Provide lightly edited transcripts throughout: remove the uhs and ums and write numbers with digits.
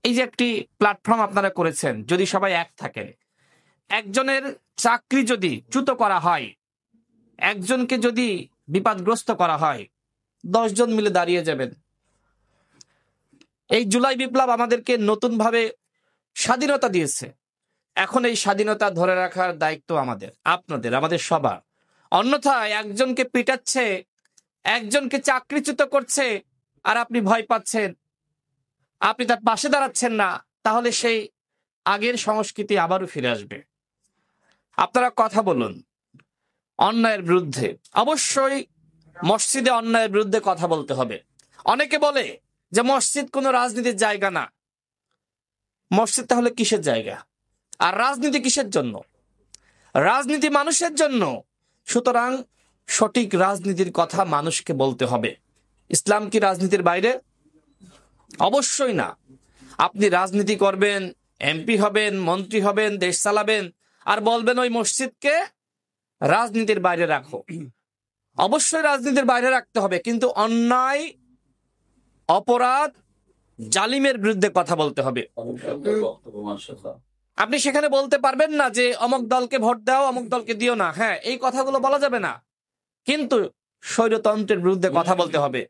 এই যে একটি প্ল্যাটফর্ম আপনারা করেছেন, যদি সবাই এক থাকেন, একজনের চাকরি যদি চ্যুত করা হয়, একজনকে যদি বিপদগ্রস্ত করা হয়, 10 জন মিলে দাঁড়িয়ে যাবেন। এই জুলাই বিপ্লব আমাদেরকে নতুন ভাবে স্বাধীনতা দিয়েছে। এখন এই স্বাধীনতা ধরে রাখার দায়িত্ব আমাদের, আপনাদের, আমাদের সবার। অন্যথায় একজনকে পিটাচ্ছে, একজনকে চাকরিচ্যুত করছে, আর আপনি ভয় পাচ্ছেন, আপনি তার পাশে দাঁড়াচ্ছেন না, তাহলে সেই আগের সংস্কৃতি আবারও ফিরে আসবে। আপনারা কথা বলুন অন্যায়ের বিরুদ্ধে। অবশ্যই মসজিদে অন্যায়ের বিরুদ্ধে কথা বলতে হবে। অনেকে বলে যে মসজিদ কোনো রাজনীতির জায়গা না। মসজিদ তাহলে কিসের জায়গা? আর রাজনীতি কিসের জন্য? রাজনীতি মানুষের জন্য। সুতরাং সঠিক রাজনীতির কথা মানুষকে বলতে হবে। ইসলাম কি রাজনীতির বাইরে? অবশ্যই না। আপনি রাজনীতি করবেন, এমপি হবেন, মন্ত্রী হবেন, দেশ চালাবেন, আর বলবেন ওই মসজিদকে রাজনীতির বাইরে রাখো। অবশ্যই রাজনীতির বাইরে রাখতে হবে, কিন্তু অন্যায়, অপরাধ, জালিমের বিরুদ্ধে কথা বলতে হবে। আপনি সেখানে বলতে পারবেন না যে অমুক দলকে ভোট দাও, অমুক দলকে দিও না। হ্যাঁ, এই কথাগুলো বলা যাবে না, কিন্তু স্বৈরতন্ত্রের বিরুদ্ধে কথা বলতে হবে,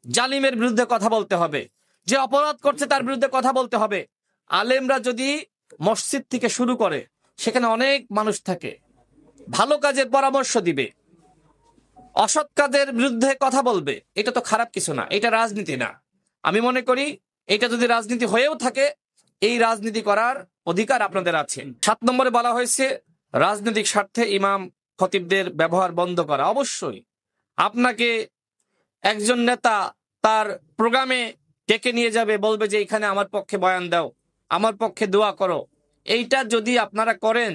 জালিমের বিরুদ্ধে কথা বলতে হবে, যে অপরাধ করছে তার বিরুদ্ধে কথা বলতে হবে। আলেমরা যদি মসজিদ থেকে শুরু করে, সেখানে অনেক মানুষ থাকে, ভালো কাজের পরামর্শ দিবে, অসৎ কাজের বিরুদ্ধে কথা বলবে। এটা তো খারাপ কিছু না, এটা রাজনীতি না। আমি মনে করি এটা যদি রাজনীতি হয়েও থাকে, এই রাজনীতি করার অধিকার আপনাদের আছে। 7 নম্বরে বলা হয়েছে রাজনৈতিক স্বার্থে ইমাম খতিবদের ব্যবহার বন্ধ করা। অবশ্যই আপনাকে একজন নেতা তার প্রোগ্রামে ডেকে নিয়ে যাবে, বলবে যে এখানে আমার পক্ষে বয়ান দাও, আমার পক্ষে দোয়া করো। এইটা যদি আপনারা করেন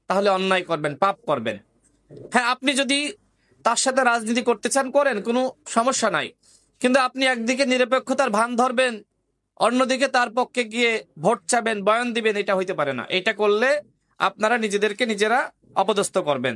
তাহলে অন্যায় করবেন, পাপ করবেন। হ্যাঁ, আপনি যদি তার সাথে রাজনীতি করতে চান করেন, কোনো সমস্যা নাই, কিন্তু আপনি একদিকে নিরপেক্ষতার ভান ধরবেন, অন্যদিকে তার পক্ষে গিয়ে ভোট চাবেন, বয়ান দিবেন, এটা হইতে পারে না। এটা করলে আপনারা নিজেদেরকে নিজেরা অপদস্থ করবেন।